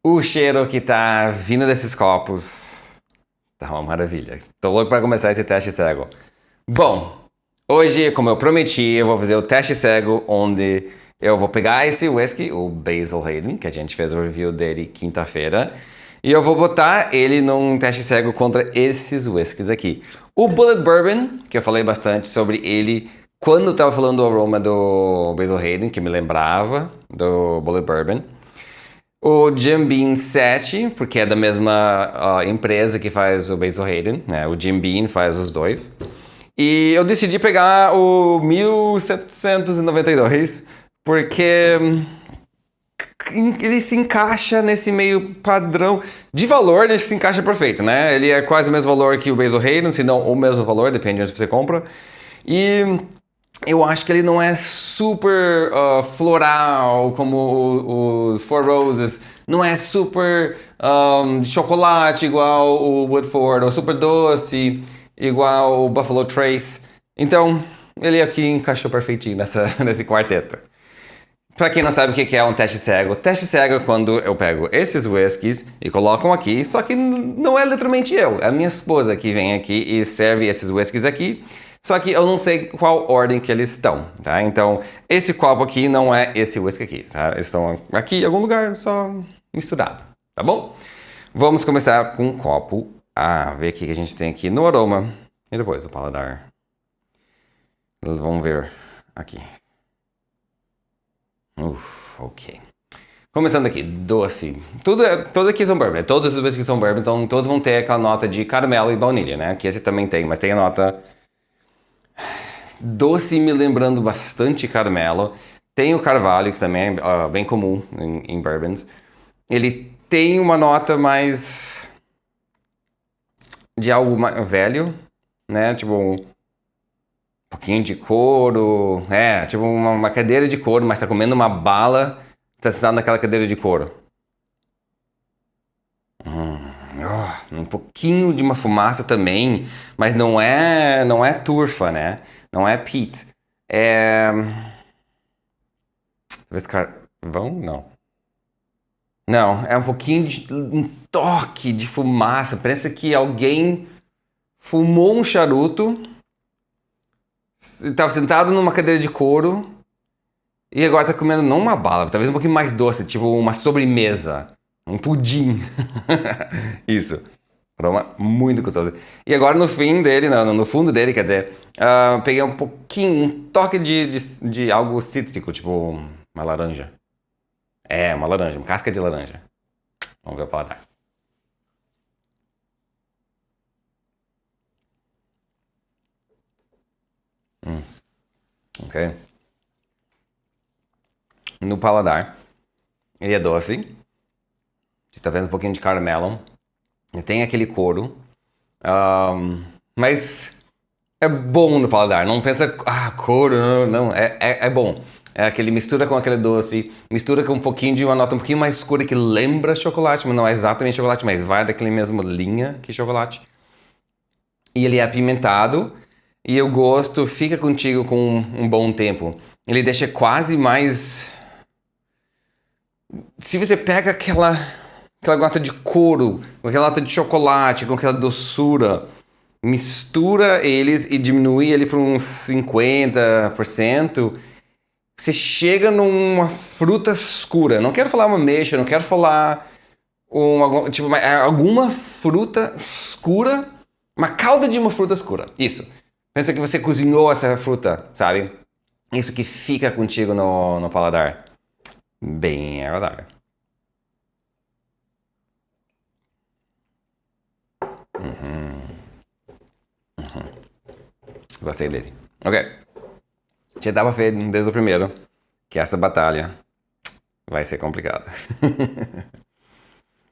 O cheiro que tá vindo desses copos tá uma maravilha. Tô louco pra começar esse teste cego. Bom, hoje, como eu prometi, eu vou fazer o teste cego onde eu vou pegar esse whisky, o Basil Hayden, que a gente fez o review dele quinta-feira, e eu vou botar ele num teste cego contra esses whiskies aqui. O Bullet Bourbon, que eu falei bastante sobre ele quando eu tava falando do aroma do Basil Hayden, que me lembrava do Bullet Bourbon. O Jim Beam 7, porque é da mesma empresa que faz o Basil Hayden, né? O Jim Beam faz os dois. E eu decidi pegar o 1792, porque ele se encaixa nesse meio padrão de valor, ele se encaixa perfeito, né? Ele é quase o mesmo valor que o Basil Hayden, se não o mesmo valor, depende de onde você compra. E eu acho que ele não é super floral como os Four Roses. Não é super chocolate igual o Woodford, ou super doce igual o Buffalo Trace. Então, ele aqui encaixou perfeitinho nesse quarteto. Pra quem não sabe o que é um teste cego é quando eu pego esses whiskies e coloco aqui, só que não é literalmente eu, é a minha esposa que vem aqui e serve esses whiskies aqui, só que eu não sei qual ordem que eles estão, tá? Então, esse copo aqui não é esse whisky aqui, tá? Eles estão aqui em algum lugar, só misturado, tá bom? Vamos começar com um copo. Ver o que a gente tem aqui no aroma e depois o paladar. Vamos ver aqui. Ok. Começando aqui, doce. Tudo aqui são bourbon, né? Todos os whiskies são bourbon, então todos vão ter aquela nota de caramelo e baunilha, né? Que esse também tem, mas tem a nota doce me lembrando bastante caramelo. Tem o carvalho, que também é bem comum em bourbons. Ele tem uma nota mais de algo velho, né? Tipo um pouquinho de couro. Tipo uma cadeira de couro, mas tá comendo uma bala, tá sentado naquela cadeira de couro. Um pouquinho de uma fumaça também, mas não é turfa, né? Não é peat. É. Talvez carvão? Não. Não, é um pouquinho de um toque de fumaça. Parece que alguém fumou um charuto, estava sentado numa cadeira de couro e agora tá comendo não uma bala, talvez um pouquinho mais doce, tipo uma sobremesa, um pudim. Isso. Aroma muito gostoso. E agora no fim dele, no fundo dele, quer dizer, peguei um pouquinho, um toque de algo cítrico, tipo uma laranja. Uma laranja, uma casca de laranja. Vamos ver o paladar. Ok? No paladar, ele é doce. Você tá vendo um pouquinho de caramelo. Ele tem aquele couro. Mas é bom no paladar. Não pensa, couro, não, não. É bom. É aquele mistura com aquele doce, mistura com um pouquinho de uma nota um pouquinho mais escura que lembra chocolate, mas não é exatamente chocolate, mas vai daquele mesmo linha que chocolate. E ele é apimentado e o gosto fica contigo com um bom tempo. Ele deixa quase mais. Se você pega aquela gota de couro, com aquela nota de chocolate, com aquela doçura, mistura eles e diminui ele para uns 50%, você chega numa fruta escura. Não quero falar uma ameixa, não quero falar alguma fruta escura, uma calda de uma fruta escura. Isso. Pensa que você cozinhou essa fruta, sabe? Isso que fica contigo no paladar. Bem agradável. Gostei dele. Ok. Já dava ver desde o primeiro que essa batalha vai ser complicada.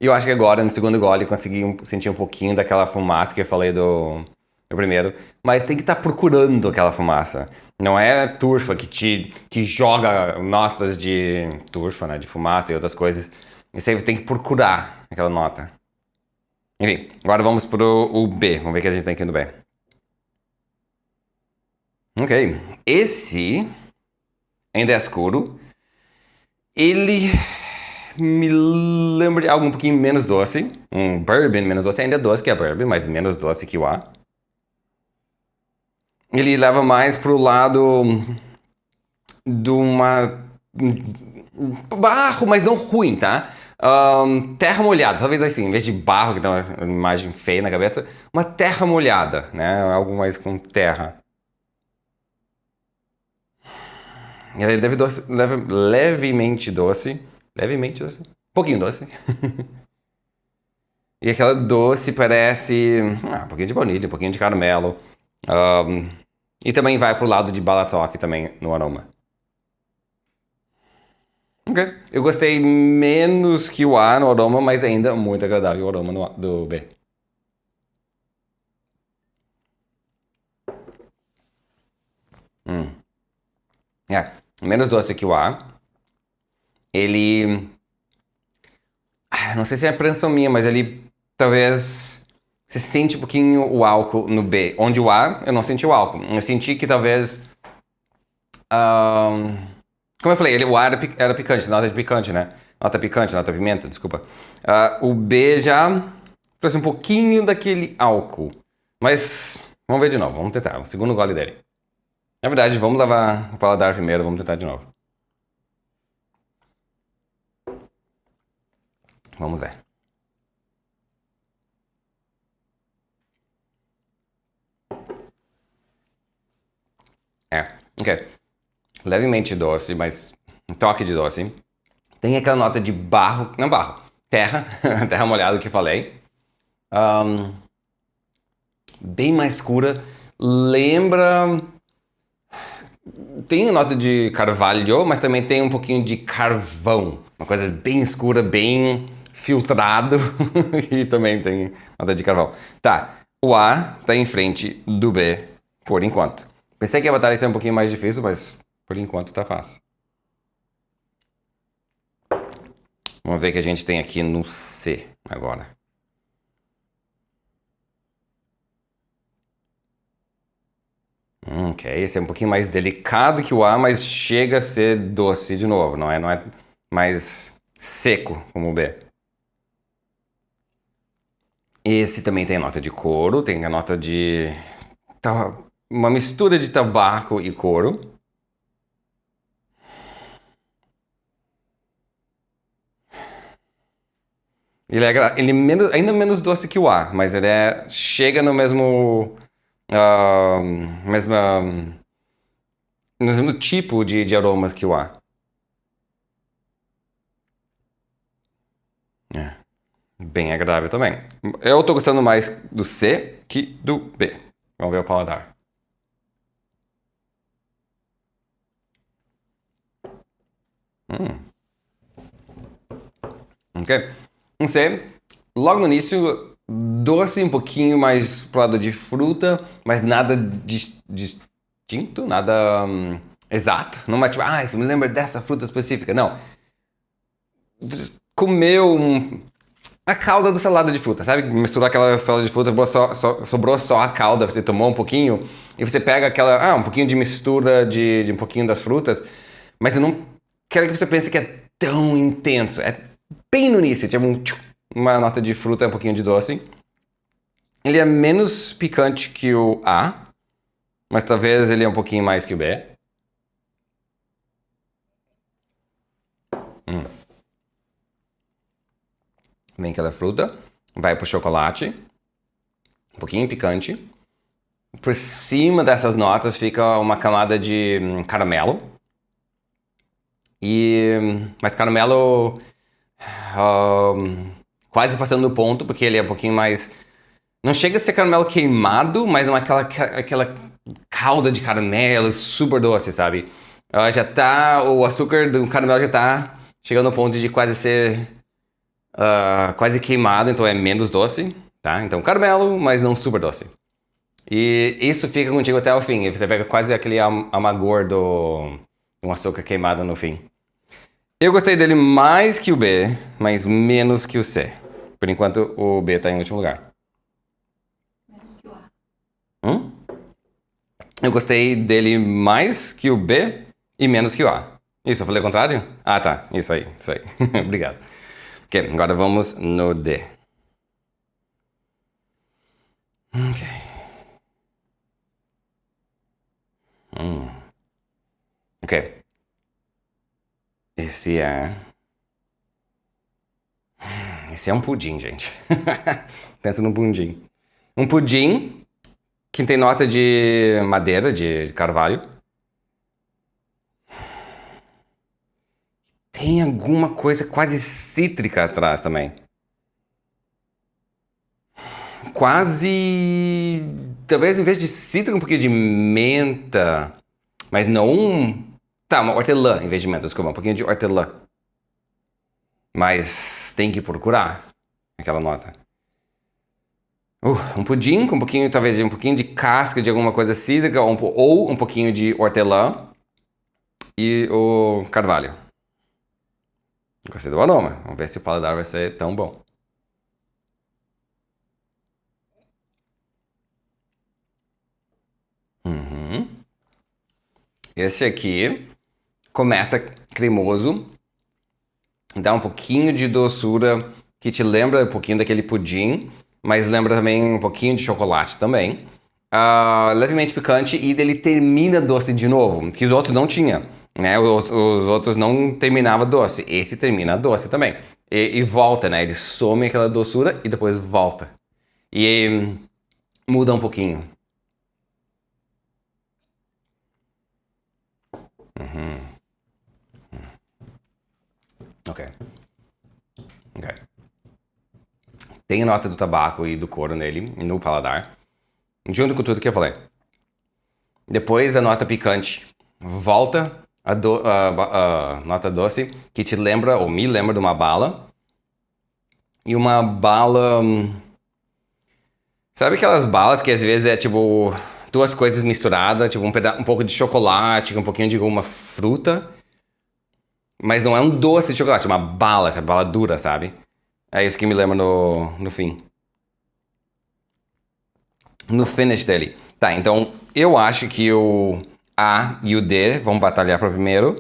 E eu acho que agora, no segundo gole, consegui sentir um pouquinho daquela fumaça que eu falei do primeiro. Mas tem que estar procurando aquela fumaça. Não é turfa que joga notas de turfa, né? De fumaça e outras coisas. Isso aí você tem que procurar aquela nota. Enfim, agora vamos pro o B. Vamos ver o que a gente tem aqui no B. Ok. Esse ainda é escuro. Ele me lembra de algo um pouquinho menos doce. Um bourbon menos doce, ainda é doce que a bourbon, mas menos doce que o A. Ele leva mais pro lado de uma barro, mas não ruim, tá? Terra molhada, talvez assim, em vez de barro, que dá uma imagem feia na cabeça, uma terra molhada, né? Algo mais com terra. Ele deve doce, levemente doce. Levemente doce? Um pouquinho doce. E aquela doce parece um pouquinho de baunilha, um pouquinho de caramelo. E também vai pro lado de Balatok também no aroma. Ok. Eu gostei menos que o A no aroma, mas ainda muito agradável o aroma do B. Menos doce que o A. Ele... não sei se é apreensão minha, mas ele talvez... Você sente um pouquinho o álcool no B. Onde o A, eu não senti o álcool. Eu senti que talvez... como eu falei, o A era picante, nota de picante, né? Nota picante, nota pimenta, desculpa. O B já trouxe um pouquinho daquele álcool. Mas vamos ver de novo, vamos tentar. O segundo gole dele. Na verdade, vamos lavar o paladar primeiro, vamos tentar de novo. Vamos ver. Ok. Levemente doce, mas um toque de doce. Tem aquela nota de barro, não barro, terra, terra molhada que eu falei. Bem mais escura. Lembra... Tem a nota de carvalho, mas também tem um pouquinho de carvão. Uma coisa bem escura, bem filtrado. E também tem nota de carvão. Tá, o A tá em frente do B, por enquanto. Pensei que a batalha ia ser um pouquinho mais difícil, mas por enquanto tá fácil. Vamos ver o que a gente tem aqui no C agora. Ok, esse é um pouquinho mais delicado que o A, mas chega a ser doce de novo, não é mais seco como o B. Esse também tem a nota de couro, tem a nota de... uma mistura de tabaco e couro. Ele é ainda menos doce que o A, mas ele chega no mesmo... mesmo tipo de aromas que o A. Bem agradável também. Eu tô gostando mais do C que do B. Vamos ver o paladar. Ok? Um C, logo no início, doce, um pouquinho mais pro lado de fruta, mas nada distinto, nada exato. Não é tipo, isso me lembra dessa fruta específica. Não. Você comeu a calda da salada de fruta, sabe? Misturar aquela salada de fruta, sobrou só a calda, você tomou um pouquinho, e você pega aquela, um pouquinho de mistura de um pouquinho das frutas, mas eu não quero que você pense que é tão intenso. É bem no início, tipo uma nota de fruta, um pouquinho de doce. Ele é menos picante que o A, mas talvez ele é um pouquinho mais que o B. Vem aquela fruta, vai pro chocolate, um pouquinho picante. Por cima dessas notas fica uma camada de caramelo. Mas caramelo quase passando do ponto, porque ele é um pouquinho mais... Não chega a ser caramelo queimado, mas não é aquela calda de caramelo super doce, sabe? O açúcar do caramelo já tá chegando ao ponto de quase ser quase queimado, então é menos doce, tá? Então caramelo, mas não super doce. E isso fica contigo até o fim. E você pega quase aquele amargor do um açúcar queimado no fim. Eu gostei dele mais que o B, mas menos que o C. Por enquanto, o B tá em último lugar. Menos que o A. Eu gostei dele mais que o B e menos que o A. Isso, eu falei o contrário? Ah, tá. Isso aí, isso aí. Obrigado. Ok, agora vamos no D. Ok. Ok. Esse é. Esse é um pudim, gente. Pensa num pudim. Um pudim que tem nota de madeira, de carvalho. Tem alguma coisa quase cítrica atrás também. Quase. Talvez em vez de cítrico, um pouquinho de menta. Mas não. Tá, uma hortelã em vez de menta, desculpa, um pouquinho de hortelã. Mas tem que procurar aquela nota. Um pudim com um pouquinho, talvez, um pouquinho de casca de alguma coisa cítrica ou um pouquinho de hortelã e o carvalho. Gostei do aroma. Vamos ver se o paladar vai ser tão bom. Esse aqui começa cremoso, dá um pouquinho de doçura que te lembra um pouquinho daquele pudim, mas lembra também um pouquinho de chocolate também. Levemente picante e ele termina doce de novo, que os outros não tinha, né? Os outros não terminava doce. Esse termina doce também. E volta, né? Ele some aquela doçura e depois volta. E muda um pouquinho. Ok. Ok. Tem a nota do tabaco e do couro nele, no paladar. Junto com tudo que eu falei. Depois a nota picante volta a nota doce, que te lembra, ou me lembra de uma bala. E uma bala. Sabe aquelas balas que às vezes é tipo duas coisas misturadas, tipo um pouco de chocolate, um pouquinho de alguma fruta. Mas não é um doce de chocolate, é uma bala, essa bala dura, sabe? É isso que me lembra no fim. No finish dele. Tá, então eu acho que o A e o D vão batalhar para o primeiro.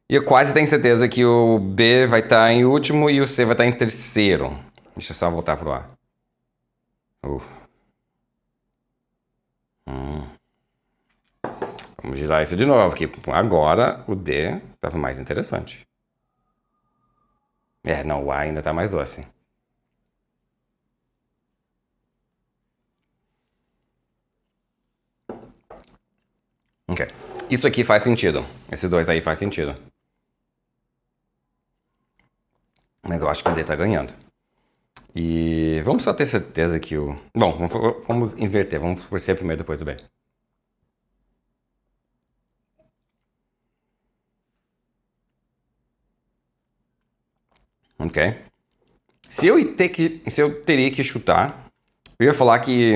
E eu quase tenho certeza que o B vai estar em último e o C vai estar em terceiro. Deixa eu só voltar pro A. Uh. Vamos girar isso de novo, que agora o D estava mais interessante. Não, o A ainda tá mais doce. Ok. Isso aqui faz sentido. Esses dois aí faz sentido. Mas eu acho que o D tá ganhando. E vamos só ter certeza que o... Bom, vamos inverter. Vamos por C primeiro, depois o B. Ok? Se eu teria que chutar, eu ia falar que...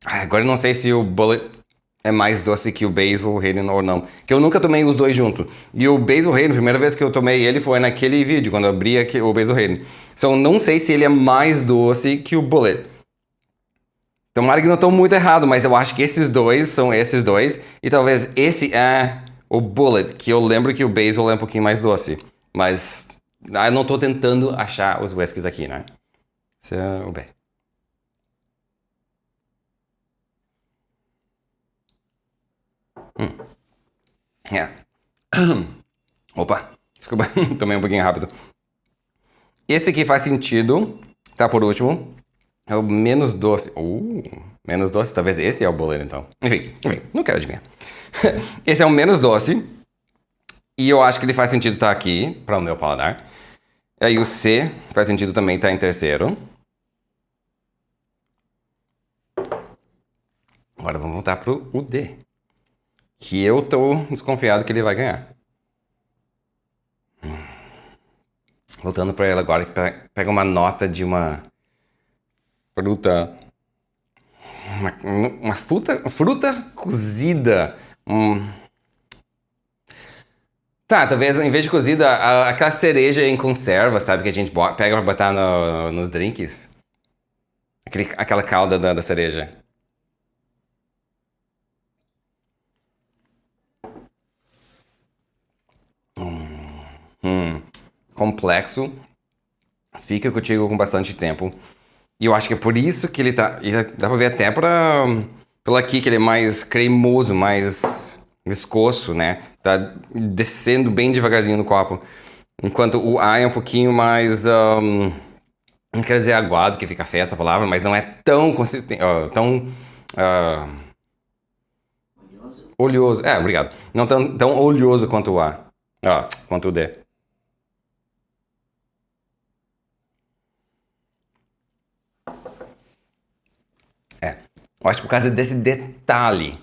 agora eu não sei se o Bullet é mais doce que o Basil Hayden ou não. Que eu nunca tomei os dois juntos. E o Basil Hayden, a primeira vez que eu tomei ele foi naquele vídeo, quando eu abri o Basil Hayden. Então não sei se ele é mais doce que o Bullet. Tomara que não estou muito errado, mas eu acho que esses dois são esses dois. E talvez esse é o Bullet, que eu lembro que o Basil é um pouquinho mais doce. Mas eu não estou tentando achar os whiskies aqui, né? Esse é o B. É. Opa, desculpa, tomei um pouquinho rápido. Esse aqui faz sentido, tá por último. É o menos doce. Menos doce, talvez esse é o Bullet então. Enfim, não quero adivinhar. Esse é o menos doce. E eu acho que ele faz sentido estar aqui, para o meu paladar. E aí o C faz sentido também estar em terceiro. Agora vamos voltar pro o D. Que eu tô desconfiado que ele vai ganhar. Voltando para ele agora, pega uma nota de uma fruta. Uma fruta cozida. Tá, talvez em vez de cozida, aquela cereja em conserva, sabe? Que a gente pega pra botar nos drinks. Aquela calda da cereja. complexo, fica contigo com bastante tempo. E eu acho que é por isso que ele tá... E dá pra ver até pelo aqui que ele é mais cremoso, mais viscoso, né? Tá descendo bem devagarzinho no copo. Enquanto o A é um pouquinho mais... não quero dizer aguado, que fica feia essa palavra, mas não é tão consistente... tão... Oleoso. oleoso. Obrigado. Não tão oleoso quanto o A. Quanto o D. Eu acho que por causa desse detalhe.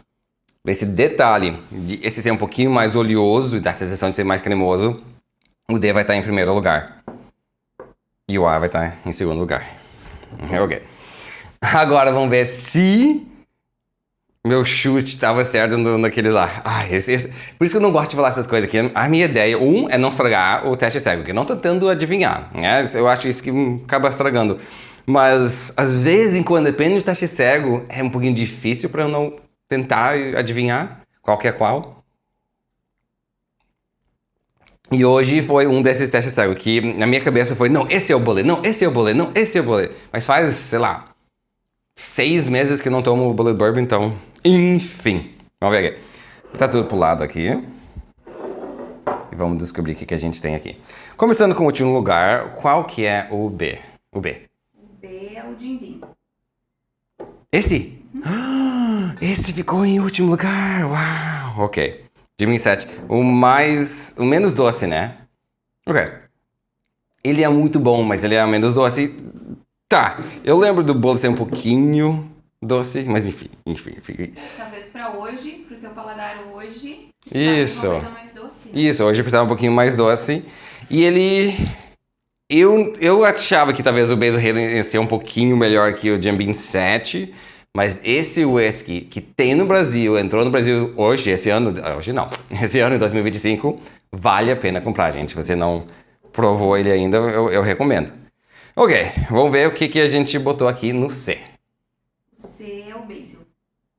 Esse detalhe de esse ser um pouquinho mais oleoso e da sensação de ser mais cremoso, o D vai estar em primeiro lugar. E o A vai estar em segundo lugar. Ok. Agora vamos ver se meu chute estava certo naquele lá. Por isso que eu não gosto de falar essas coisas aqui. A minha ideia, é não estragar o teste cego, que eu não estou tentando adivinhar. Né? Eu acho isso que acaba estragando. Mas, às vezes, quando depende do teste cego, é um pouquinho difícil para eu não tentar adivinhar qual que é qual. E hoje foi um desses testes cegos que na minha cabeça foi, não, esse é o bullet, não, esse é o bullet, não, esse é o bullet. Mas faz, sei lá, 6 meses que eu não tomo o bullet bourbon, então, enfim. Vamos ver aqui. Tá tudo pro lado aqui. E vamos descobrir o que a gente tem aqui. Começando com o último lugar, qual que é o B? O B. B é o Jim Beam. Esse? Esse ficou em último lugar. Uau. Ok. Jim Beam 7. O menos doce, né? Ok. Ele é muito bom, mas ele é menos doce. Tá. Eu lembro do bolo ser um pouquinho doce, mas enfim. Talvez pra hoje, pro teu paladar hoje, Isso. uma coisa mais doce. Né? Isso, hoje eu precisava um pouquinho mais doce. E ele... Eu achava que talvez o Basil Hayden ia ser um pouquinho melhor que o Jim Beam 7, mas esse whisky que tem no Brasil, entrou no Brasil hoje, esse ano em 2025, vale a pena comprar, gente. Se você não provou ele ainda, eu recomendo. Ok, vamos ver o que a gente botou aqui no C. O C é o Basil.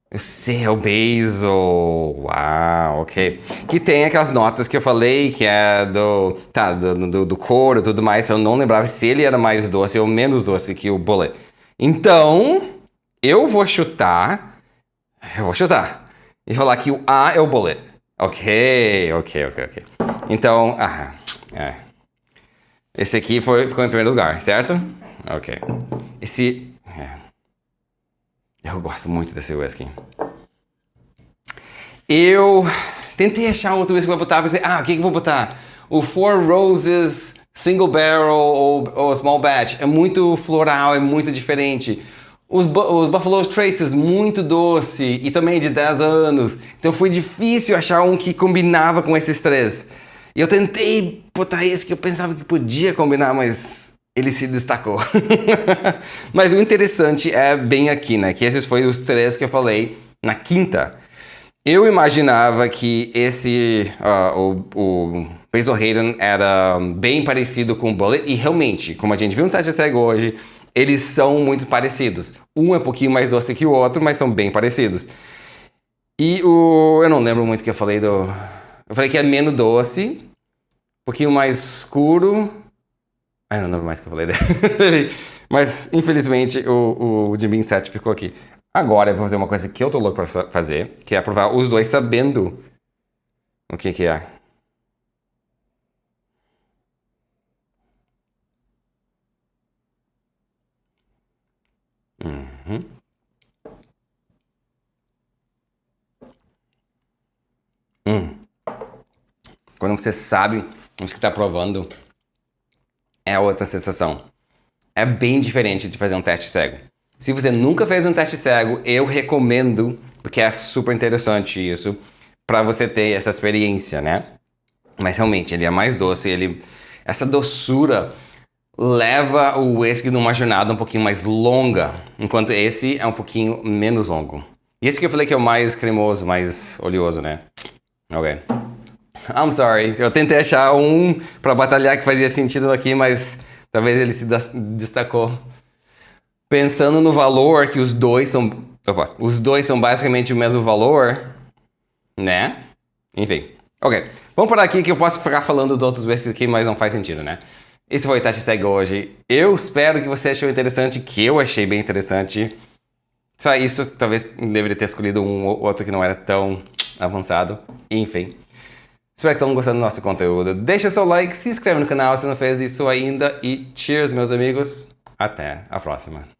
O C é o Basil. Uau, ok. Que tem aquelas notas que eu falei, que é do couro e tudo mais. Eu não lembrava se ele era mais doce ou menos doce que o bullet. Então, eu vou chutar. E falar que o A é o bullet. Ok. Então, esse aqui ficou em primeiro lugar, certo? Ok. Eu gosto muito desse whisky. Eu tentei achar outro whisky pra botar. Pensei, o que eu vou botar? O Four Roses Single Barrel ou Small Batch. É muito floral, é muito diferente. Os Buffalo Traces, muito doce e também de 10 anos. Então foi difícil achar um que combinava com esses três. E eu tentei botar esse que eu pensava que podia combinar, mas ele se destacou. Mas o interessante é bem aqui, né? Que esses foram os três que eu falei na quinta. Eu imaginava que o Basil Hayden era bem parecido com o Bullet. E realmente, como a gente viu no teste cego hoje, eles são muito parecidos. Um é um pouquinho mais doce que o outro, mas são bem parecidos. E eu não lembro muito o que eu falei do... Eu falei que é menos doce, um pouquinho mais escuro... eu não lembro mais o que eu falei dele. Mas, infelizmente, o Jim Beam 7 ficou aqui. Agora eu vou fazer uma coisa que eu tô louco pra fazer, que é provar os dois sabendo o que é. Quando você sabe o que tá provando, é outra sensação. É bem diferente de fazer um teste cego. Se você nunca fez um teste cego, eu recomendo, porque é super interessante isso, pra você ter essa experiência, né? Mas realmente, ele é mais doce, essa doçura leva o whisky numa jornada um pouquinho mais longa, enquanto esse é um pouquinho menos longo. E esse que eu falei que é o mais cremoso, mais oleoso, né? Ok. I'm sorry, eu tentei achar um pra batalhar que fazia sentido aqui, mas talvez ele se destacou. Pensando no valor que os dois são basicamente o mesmo valor, né? Enfim, Ok, vamos parar aqui que eu posso ficar falando dos outros esses aqui, mas não faz sentido, né? Esse foi o hashtag hoje. Eu espero que você achou interessante, que eu achei bem interessante. Só isso, talvez deveria ter escolhido um ou outro que não era tão avançado. Enfim. Espero que estão gostando do nosso conteúdo. Deixa seu like, se inscreve no canal se não fez isso ainda. E cheers, meus amigos. Até a próxima.